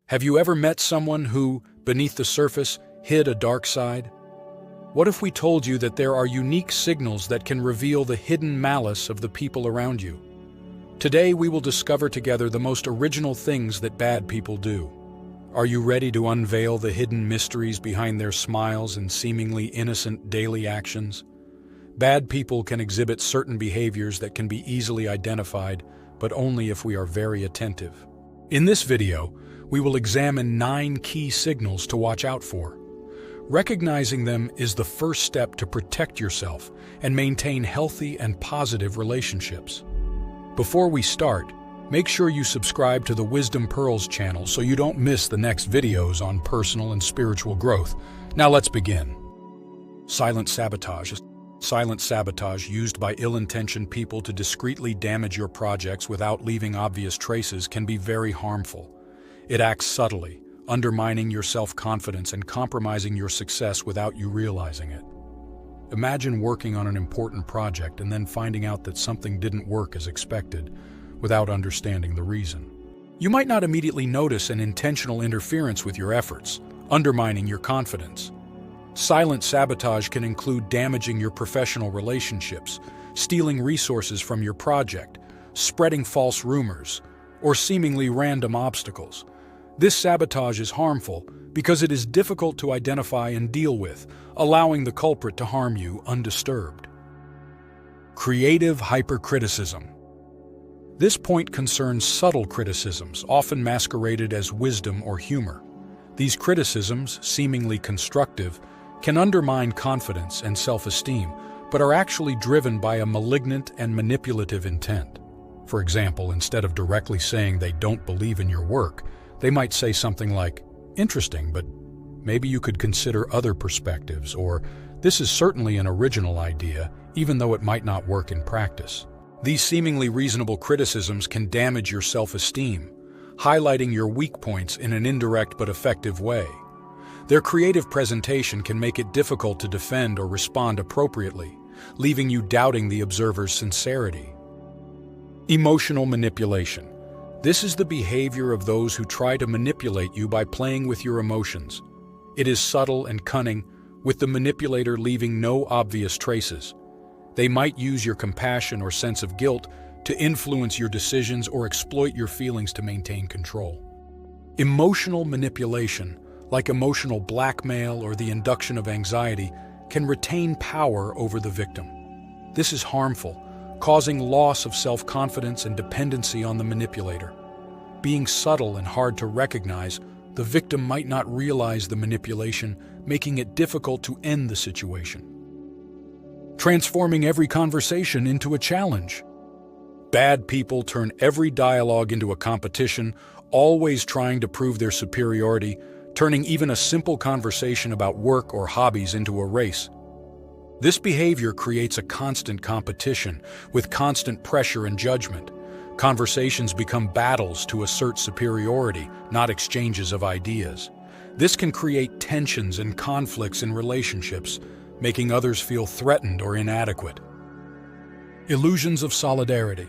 Have you ever met someone who, beneath the surface, hid a dark side? What if we told you that there are unique signals that can reveal the hidden malice of the people around you? Today we will discover together the most original things that bad people do. Are you ready to unveil the hidden mysteries behind their smiles and seemingly innocent daily actions? Bad people can exhibit certain behaviors that can be easily identified, but only if we are very attentive. In this video, we will examine 9 key signals to watch out for. Recognizing them is the first step to protect yourself and maintain healthy and positive relationships. Before we start, make sure you subscribe to the Wisdom Pearls channel so you don't miss the next videos on personal and spiritual growth. Now let's begin. Silent sabotage. Silent sabotage used by ill-intentioned people to discreetly damage your projects without leaving obvious traces can be very harmful. It acts subtly, undermining your self-confidence and compromising your success without you realizing it. Imagine working on an important project and then finding out that something didn't work as expected, without understanding the reason. You might not immediately notice an intentional interference with your efforts, undermining your confidence. Silent sabotage can include damaging your professional relationships, stealing resources from your project, spreading false rumors, or seemingly random obstacles. This sabotage is harmful because it is difficult to identify and deal with, allowing the culprit to harm you undisturbed. Creative hypercriticism. This point concerns subtle criticisms, often masqueraded as wisdom or humor. These criticisms, seemingly constructive, can undermine confidence and self-esteem, but are actually driven by a malignant and manipulative intent. For example, instead of directly saying they don't believe in your work, they might say something like, "Interesting, but maybe you could consider other perspectives," or "This is certainly an original idea, even though it might not work in practice." These seemingly reasonable criticisms can damage your self-esteem, highlighting your weak points in an indirect but effective way. Their creative presentation can make it difficult to defend or respond appropriately, leaving you doubting the observer's sincerity. Emotional manipulation. This is the behavior of those who try to manipulate you by playing with your emotions. It is subtle and cunning, with the manipulator leaving no obvious traces. They might use your compassion or sense of guilt to influence your decisions or exploit your feelings to maintain control. Emotional manipulation, like emotional blackmail or the induction of anxiety, can retain power over the victim. This is harmful, causing loss of self-confidence and dependency on the manipulator. Being subtle and hard to recognize, the victim might not realize the manipulation, making it difficult to end the situation. Transforming every conversation into a challenge. Bad people turn every dialogue into a competition, always trying to prove their superiority, turning even a simple conversation about work or hobbies into a race. This behavior creates a constant competition, with constant pressure and judgment. Conversations become battles to assert superiority, not exchanges of ideas. This can create tensions and conflicts in relationships, making others feel threatened or inadequate. Illusions of solidarity.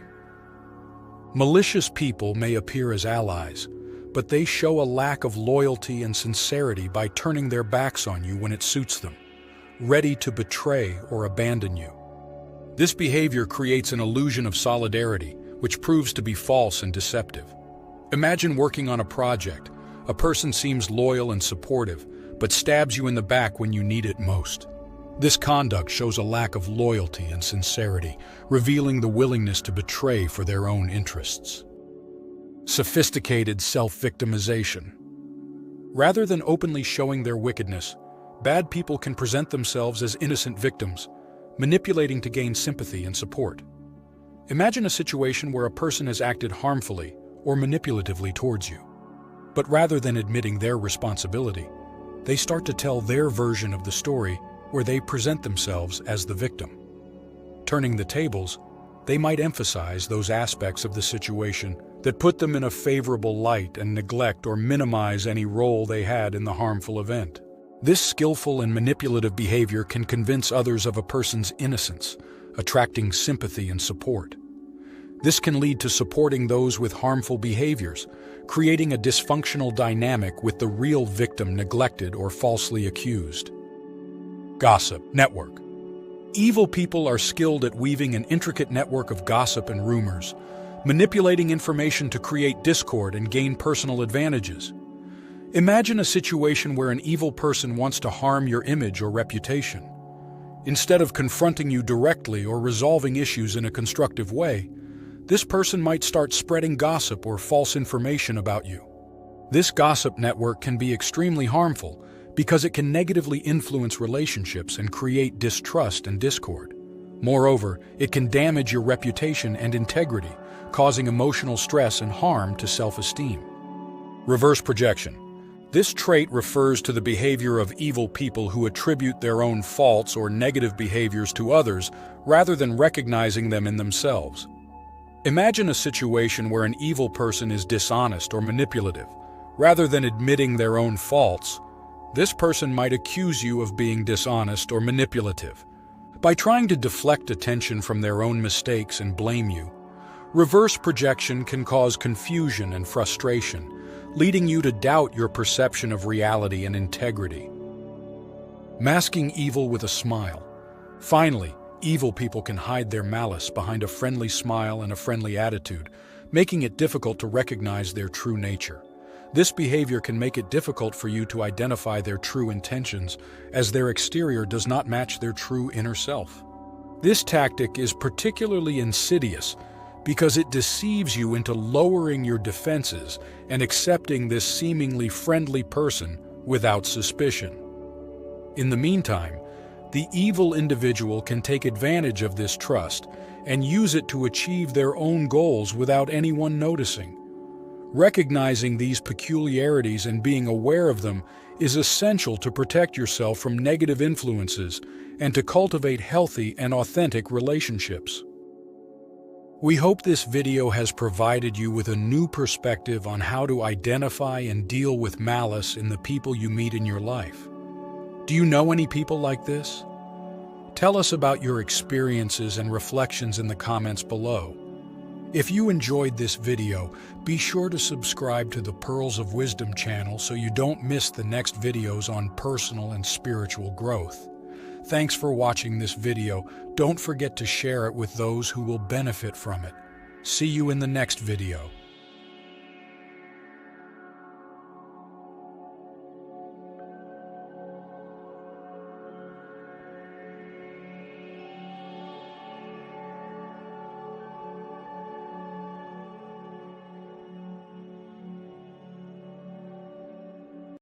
Malicious people may appear as allies, but they show a lack of loyalty and sincerity by turning their backs on you when it suits them, ready to betray or abandon you. This behavior creates an illusion of solidarity, which proves to be false and deceptive. Imagine working on a project. A person seems loyal and supportive, but stabs you in the back when you need it most. This conduct shows a lack of loyalty and sincerity, revealing the willingness to betray for their own interests. Sophisticated self-victimization. Rather than openly showing their wickedness, bad people can present themselves as innocent victims, manipulating to gain sympathy and support. Imagine a situation where a person has acted harmfully or manipulatively towards you. But rather than admitting their responsibility, they start to tell their version of the story where they present themselves as the victim. Turning the tables, they might emphasize those aspects of the situation that put them in a favorable light and neglect or minimize any role they had in the harmful event. This skillful and manipulative behavior can convince others of a person's innocence, attracting sympathy and support. This can lead to supporting those with harmful behaviors, creating a dysfunctional dynamic with the real victim neglected or falsely accused. Gossip network. Evil people are skilled at weaving an intricate network of gossip and rumors, manipulating information to create discord and gain personal advantages. Imagine a situation where an evil person wants to harm your image or reputation. Instead of confronting you directly or resolving issues in a constructive way, this person might start spreading gossip or false information about you. This gossip network can be extremely harmful because it can negatively influence relationships and create distrust and discord. Moreover, it can damage your reputation and integrity, causing emotional stress and harm to self-esteem. Reverse projection. This trait refers to the behavior of evil people who attribute their own faults or negative behaviors to others rather than recognizing them in themselves. Imagine a situation where an evil person is dishonest or manipulative. Rather than admitting their own faults, this person might accuse you of being dishonest or manipulative. By trying to deflect attention from their own mistakes and blame you, reverse projection can cause confusion and frustration, leading you to doubt your perception of reality and integrity. Masking evil with a smile. Finally, evil people can hide their malice behind a friendly smile and a friendly attitude, making it difficult to recognize their true nature. This behavior can make it difficult for you to identify their true intentions, as their exterior does not match their true inner self. This tactic is particularly insidious because it deceives you into lowering your defenses and accepting this seemingly friendly person without suspicion. In the meantime, the evil individual can take advantage of this trust and use it to achieve their own goals without anyone noticing. Recognizing these peculiarities and being aware of them is essential to protect yourself from negative influences and to cultivate healthy and authentic relationships. We hope this video has provided you with a new perspective on how to identify and deal with malice in the people you meet in your life. Do you know any people like this? Tell us about your experiences and reflections in the comments below. If you enjoyed this video, be sure to subscribe to the Pearls of Wisdom channel so you don't miss the next videos on personal and spiritual growth. Thanks for watching this video. Don't forget to share it with those who will benefit from it. See you in the next video.